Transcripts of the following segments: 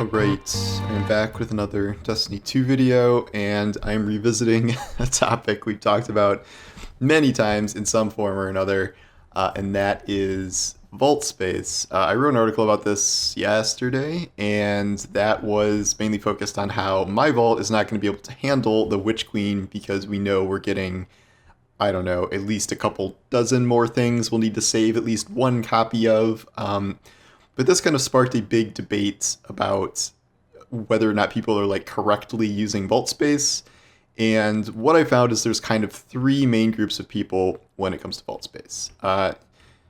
Alright, I'm back with another Destiny 2 video, and I'm revisiting a topic we've talked about many times in some form or another, and that is vault space. I wrote an article about this yesterday, and that was mainly focused on how my vault is not going to be able to handle the Witch Queen because we know we're getting, I don't know, at least a couple dozen more things we'll need to save at least one copy of. But this kind of sparked a big debate about whether or not people are like correctly using vault space. And what I found is there's kind of three main groups of people when it comes to vault space.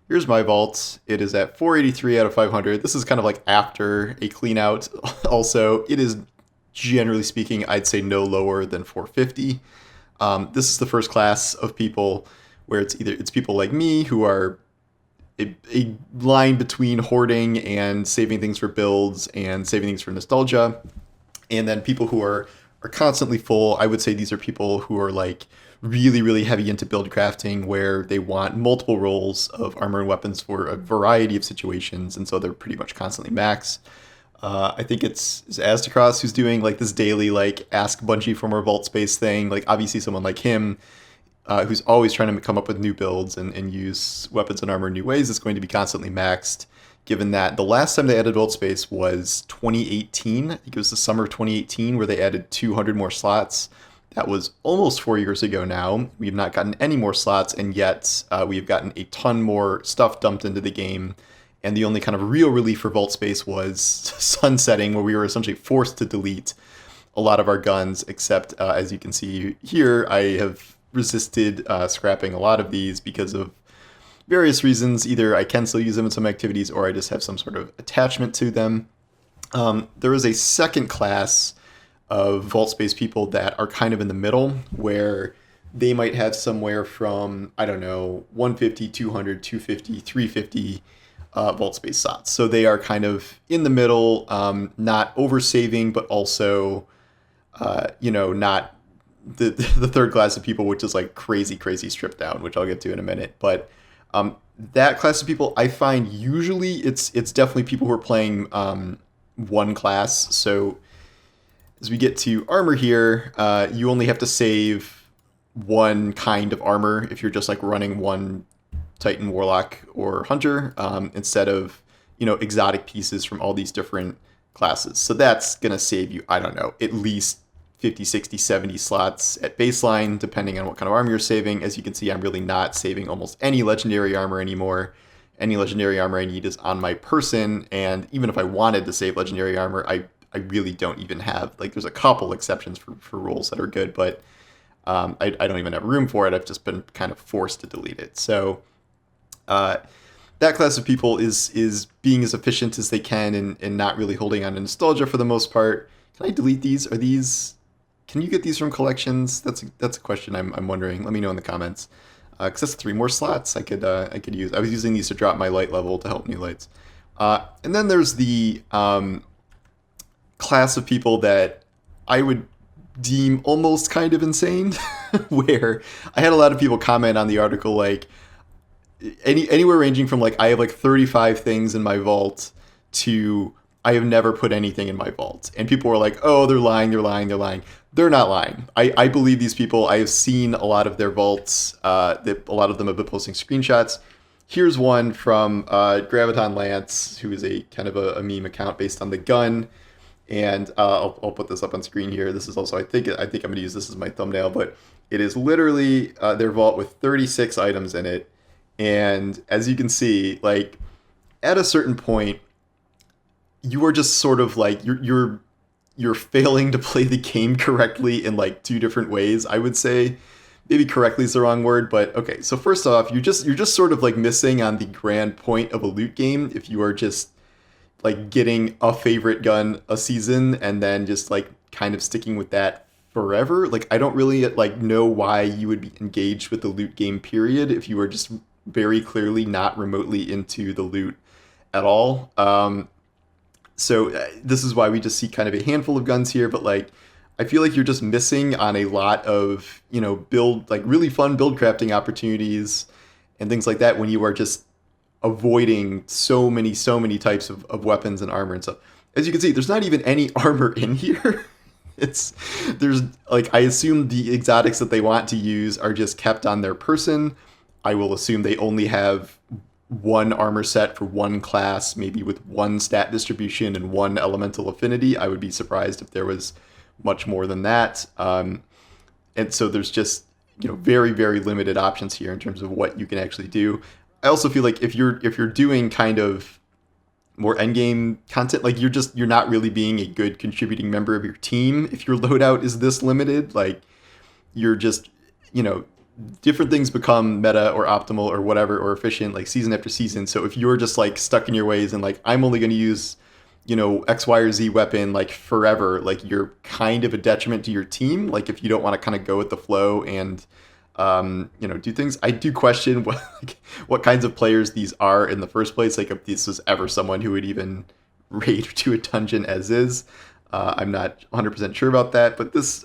Here's my vault. It is at 483 out of 500. This is kind of like after a clean out. Also, it is generally speaking, I'd say no lower than 450. This is the first class of people where it's people like me who are a line between hoarding and saving things for builds and saving things for nostalgia, and then people who are constantly full. I would say these are people who are like really heavy into build crafting, where they want multiple rolls of armor and weapons for a variety of situations, and so they're pretty much constantly maxed. I think it's Aztecross who's doing like this daily like ask Bungie for more vault space thing. Like obviously someone like him, who's always trying to come up with new builds and use weapons and armor in new ways, is going to be constantly maxed, given that the last time they added vault space was 2018. I think it was the summer of 2018 where they added 200 more slots. That was almost 4 years ago now. We've not gotten any more slots, and yet we've gotten a ton more stuff dumped into the game. And the only kind of real relief for vault space was sunsetting, where we were essentially forced to delete a lot of our guns, except as you can see here, I have resisted scrapping a lot of these because of various reasons. Either I can still use them in some activities, or I just have some sort of attachment to them. There is a second class of vault space people that are kind of in the middle, where they might have somewhere from, I don't know, 150, 200, 250, 350 vault space slots. So they are kind of in the middle, not over saving, but also, not the third class of people, which is like crazy stripped down, which I'll get to in a minute. But that class of people, I find usually it's definitely people who are playing one class. So as we get to armor here, you only have to save one kind of armor if you're just like running one Titan, Warlock, or Hunter, instead of exotic pieces from all these different classes. So that's gonna save you, I don't know, at least 50, 60, 70 slots at baseline, depending on what kind of armor you're saving. As you can see, I'm really not saving almost any legendary armor anymore. Any legendary armor I need is on my person, and even if I wanted to save legendary armor, I really don't even have, like, there's a couple exceptions for rolls that are good, but I don't even have room for it. I've just been kind of forced to delete it. So that class of people is being as efficient as they can and not really holding on to nostalgia for the most part. Can I delete these? Can you get these from collections? That's a question I'm wondering. Let me know in the comments. Because that's 3 more slots I could use. I was using these to drop my light level to help new lights. And then there's the class of people that I would deem almost kind of insane, where I had a lot of people comment on the article like anywhere ranging from like I have like 35 things in my vault to I have never put anything in my vault. And people were like, oh, they're lying. They're not lying. I believe these people. I have seen a lot of their vaults. A lot of them have been posting screenshots. Here's one from GravitonLance, who is a kind of a meme account based on the gun. And I'll put this up on screen here. This is also, I think I'm going to use this as my thumbnail, but it is literally their vault with 36 items in it. And as you can see, like at a certain point, you are just sort of like you're failing to play the game correctly in like 2 different ways. I would say maybe correctly is the wrong word, but okay. So first off, you're just sort of like missing on the grand point of a loot game if you are just like getting a favorite gun a season and then just like kind of sticking with that forever. Like I don't really like know why you would be engaged with the loot game period if you were just very clearly not remotely into the loot at all. So this is why we just see kind of a handful of guns here, but like I feel like you're just missing on a lot of, build, like really fun build crafting opportunities and things like that when you are just avoiding so many types of weapons and armor and stuff. as you can see, there's not even any armor in here. It's there's like I assume the exotics that they want to use are just kept on their person. I will assume they only have one armor set for one class, maybe with one stat distribution and one elemental affinity. I would be surprised if there was much more than that. And so there's just very very limited options here in terms of what you can actually do. I also feel like if you're doing kind of more endgame content, like you're not really being a good contributing member of your team if your loadout is this limited. Like you're just different things become meta or optimal or whatever or efficient like season after season. So if you're just like stuck in your ways and like I'm only going to use X, Y, or Z weapon like forever, like you're kind of a detriment to your team. Like if you don't want to kind of go with the flow and do things. I do question what kinds of players these are in the first place. Like if this was ever someone who would even raid to a dungeon as is. I'm not 100% sure about that, but this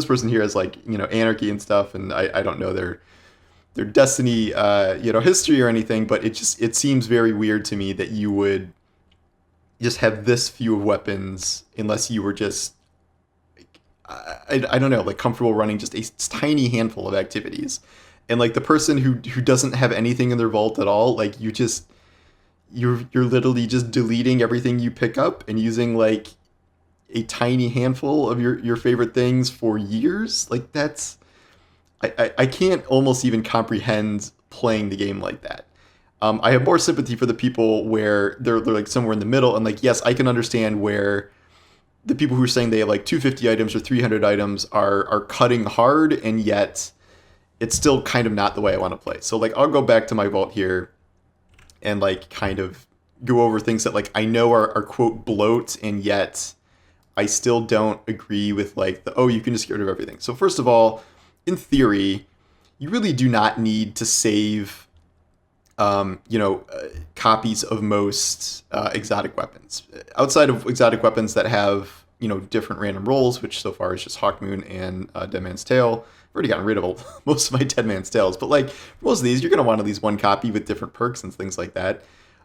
person here has like anarchy and stuff, and I don't know their Destiny history or anything, but it seems very weird to me that you would just have this few of weapons unless you were just I don't know, like comfortable running just a tiny handful of activities. And like the person who doesn't have anything in their vault at all, like you're literally just deleting everything you pick up and using like a tiny handful of your favorite things for years. Like that's I can't almost even comprehend playing the game like that. I have more sympathy for the people where they're like somewhere in the middle, and like yes, I can understand where the people who are saying they have like 250 items or 300 items are cutting hard, and yet it's still kind of not the way I want to play. So like I'll go back to my vault here and like kind of go over things that like I know are quote bloat, and yet I still don't agree with like you can just get rid of everything. So first of all, in theory, you really do not need to save copies of most exotic weapons. Outside of exotic weapons that have, different random rolls, which so far is just Hawkmoon and Dead Man's Tale. I've already gotten rid of most of my Dead Man's Tales, but like for most of these, you're going to want at least one copy with different perks and things like that.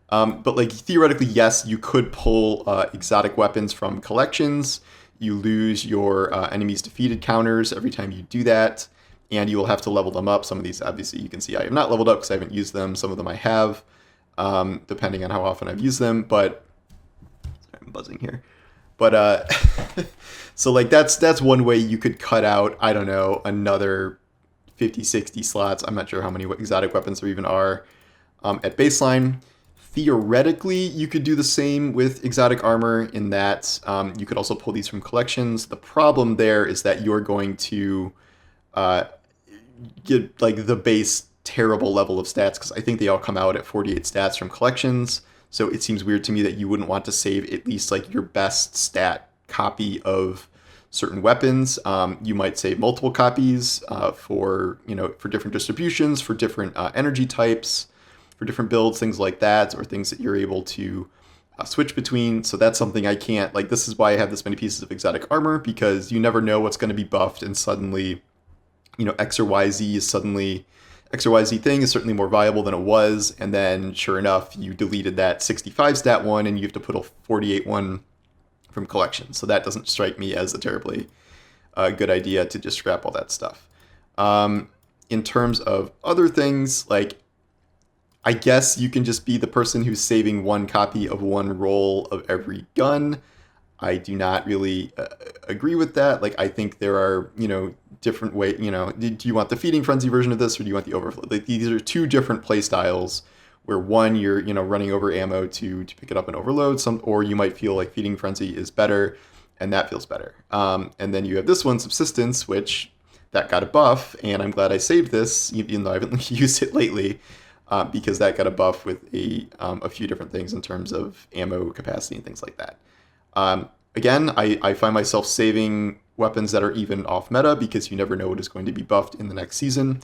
But like theoretically, yes, you could pull exotic weapons from collections. You lose your enemies defeated counters every time you do that, and you will have to level them up. Some of these, obviously, you can see I have not leveled up because I haven't used them. Some of them I have, depending on how often I've used them. But sorry, I'm buzzing here. But so like that's one way you could cut out, I don't know, another 50, 60 slots. I'm not sure how many exotic weapons there even are at baseline. Theoretically, you could do the same with exotic armor in that you could also pull these from collections. The problem there is that you're going to get like the base terrible level of stats, because I think they all come out at 48 stats from collections. So it seems weird to me that you wouldn't want to save at least like your best stat copy of certain weapons. You might save multiple copies for different distributions, for different energy types, for different builds, things like that, or things that you're able to switch between. So that's something I can't, like, this is why I have this many pieces of exotic armor, because you never know what's going to be buffed, and suddenly, X or YZ thing is certainly more viable than it was, and then sure enough, you deleted that 65 stat one, and you have to put a 48 one from collection. So that doesn't strike me as a terribly good idea to just scrap all that stuff. In terms of other things, like, I guess you can just be the person who's saving one copy of one roll of every gun. I do not really agree with that. Like, I think there are, different ways, do you want the feeding frenzy version of this, or do you want the overflow? Like, these are two different play styles where one, you're, running over ammo to pick it up and overload or you might feel like feeding frenzy is better, and that feels better. And then you have this one, subsistence, which that got a buff, and I'm glad I saved this, even though I haven't used it lately. Because that got a buff with a few different things in terms of ammo capacity and things like that. Again, I find myself saving weapons that are even off meta, because you never know what is going to be buffed in the next season.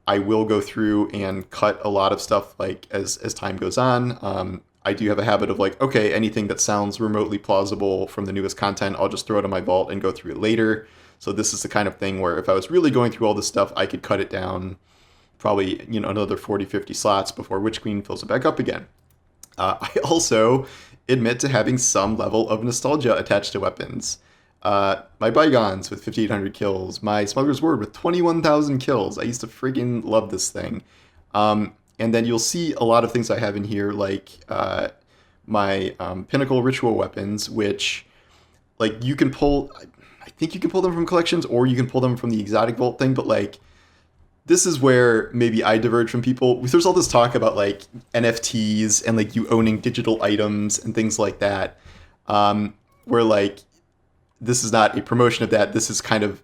I will go through and cut a lot of stuff like as time goes on. I do have a habit of like, okay, anything that sounds remotely plausible from the newest content, I'll just throw it in my vault and go through it later. So this is the kind of thing where if I was really going through all this stuff, I could cut it down probably another 40, 50 slots before Witch Queen fills it back up again. I also admit to having some level of nostalgia attached to weapons. My Bygones with 5,800 kills, my Smuggler's Word with 21,000 kills. I used to freaking love this thing. And then you'll see a lot of things I have in here, like my Pinnacle Ritual weapons, which like you can pull. I think you can pull them from collections, or you can pull them from the exotic vault thing. But like, this is where maybe I diverge from people. There's all this talk about like NFTs and like you owning digital items and things like that, where like this is not a promotion of that. This is kind of,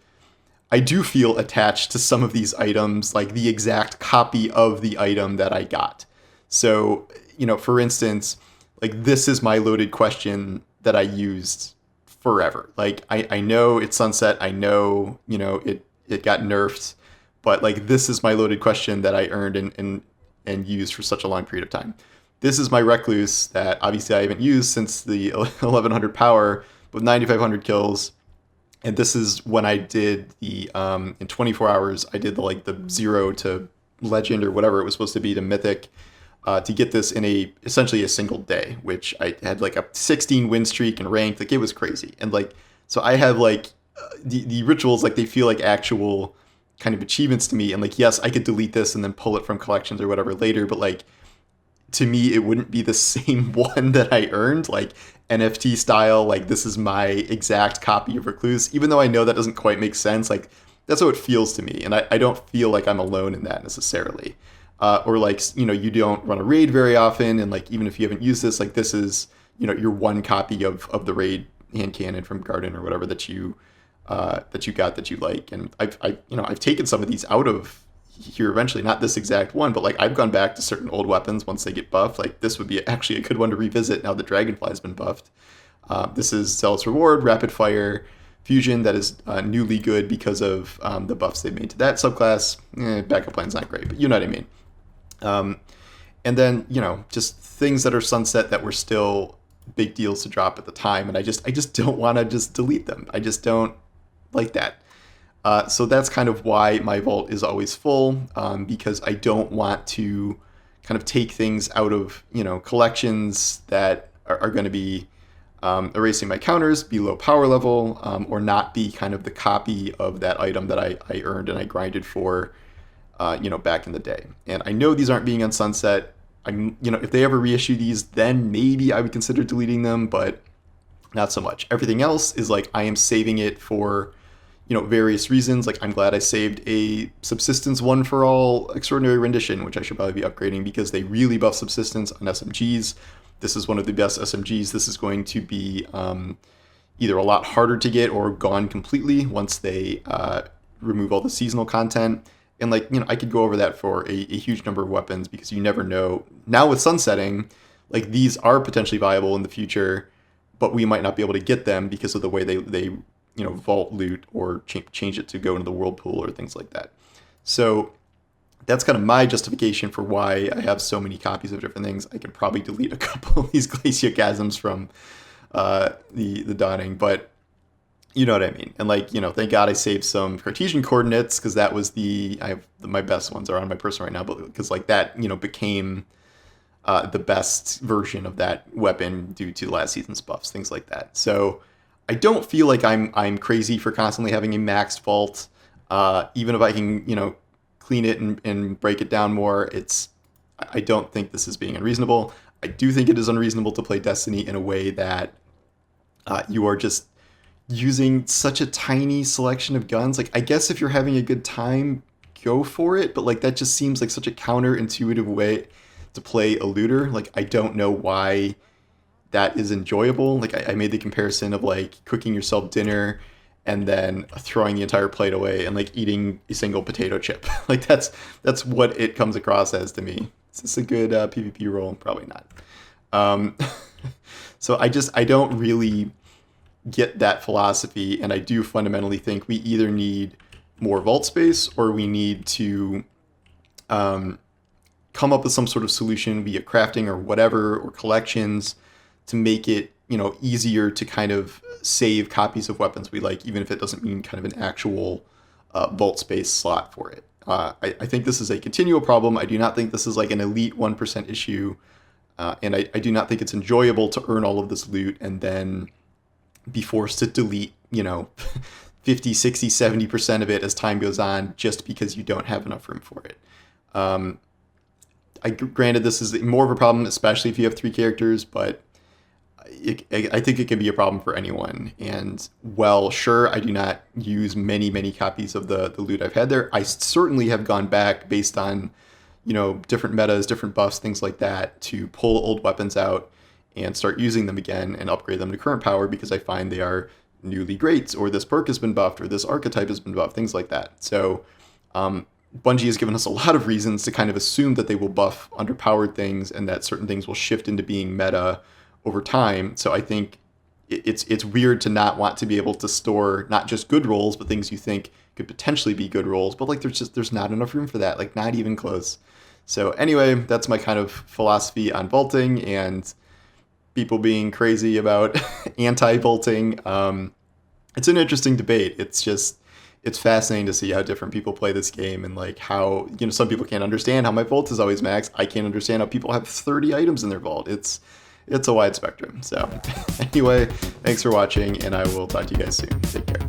I do feel attached to some of these items, like the exact copy of the item that I got. So, for instance, like this is my loaded question that I used forever. Like I know it's sunset. I know, it got nerfed, but like this is my loaded question that I earned and used for such a long period of time. This is my recluse that obviously I haven't used since the 1100 power with 9,500 kills. And this is when I did the in 24 hours I did the 0 to legend or whatever it was supposed to be to mythic to get this in essentially a single day, which I had like a 16 win streak and ranked. Like it was crazy. And like so I have like the rituals, like they feel like actual kind of achievements to me. And like yes, I could delete this and then pull it from collections or whatever later, but like to me it wouldn't be the same one that I earned, like NFT style. Like this is my exact copy of Recluse, even though I know that doesn't quite make sense. Like that's how it feels to me, and I don't feel like I'm alone in that necessarily. Or like you don't run a raid very often, and like even if you haven't used this, like this is your one copy of the raid hand cannon from Garden or whatever that you got that you like. And I've taken some of these out of here eventually, not this exact one, but like I've gone back to certain old weapons once they get buffed. Like this would be actually a good one to revisit now that Dragonfly's been buffed. This is Zealot's Reward, Rapid Fire, Fusion, that is newly good because of the buffs they made to that subclass. Backup plan's not great, but you know what I mean. And then, just things that are sunset that were still big deals to drop at the time. And I just don't want to just delete them. I just don't like that. So that's kind of why my vault is always full, because I don't want to kind of take things out of, collections that are going to be erasing my counters, be low power level, or not be kind of the copy of that item that I earned and I grinded for, back in the day. And I know these aren't being on sunset. If they ever reissue these, then maybe I would consider deleting them, but not so much. Everything else is like I am saving it for various reasons. Like I'm glad I saved a Subsistence One for All Extraordinary Rendition, which I should probably be upgrading because they really buff Subsistence on SMGs. This is one of the best SMGs. This is going to be either a lot harder to get or gone completely once they remove all the seasonal content. And like, I could go over that for a huge number of weapons because you never know. Now with sunsetting, like these are potentially viable in the future, but we might not be able to get them because of the way they vault loot or change it to go into the whirlpool or things like that. So that's kind of my justification for why I have so many copies of different things. I could probably delete a couple of these Glaciocasms from the Dawning, but you know what I mean. And like, thank God I saved some Cartesian coordinates because that was my best ones are on my person right now, but because like that, became the best version of that weapon due to last season's buffs, things like that. So I don't feel like I'm crazy for constantly having a maxed vault. Even if I can, clean it and break it down more, I don't think this is being unreasonable. I do think it is unreasonable to play Destiny in a way that you are just using such a tiny selection of guns. Like, I guess if you're having a good time, go for it, but like that just seems like such a counterintuitive way to play a looter. Like, I don't know why that is enjoyable. Like I made the comparison of like cooking yourself dinner and then throwing the entire plate away and like eating a single potato chip. Like that's what it comes across as to me. Is this a good PvP role? Probably not. So I don't really get that philosophy, and I do fundamentally think we either need more vault space or we need to come up with some sort of solution via crafting or whatever, or collections, to make it, easier to kind of save copies of weapons we like, even if it doesn't mean kind of an actual vault space slot for it. I think this is a continual problem. I do not think this is like an elite 1% issue. And I do not think it's enjoyable to earn all of this loot and then be forced to delete, 50, 60, 70% of it as time goes on just because you don't have enough room for it. Granted, this is more of a problem, especially if you have 3 characters, but I think it can be a problem for anyone. And well, sure, I do not use many copies of the loot I've had there. I certainly have gone back based on, different metas, different buffs, things like that, to pull old weapons out and start using them again and upgrade them to current power because I find they are newly greats, or this perk has been buffed, or this archetype has been buffed, things like that. So Bungie has given us a lot of reasons to kind of assume that they will buff underpowered things and that certain things will shift into being meta over time. So I think it's weird to not want to be able to store not just good rolls, but things you think could potentially be good rolls. But like there's not enough room for that, like not even close. So anyway, that's my kind of philosophy on vaulting and people being crazy about anti-vaulting. It's an interesting debate. It's fascinating to see how different people play this game and like how, some people can't understand how my vault is always maxed. I can't understand how people have 30 items in their vault. It's a wide spectrum. So anyway, thanks for watching and I will talk to you guys soon. Take care.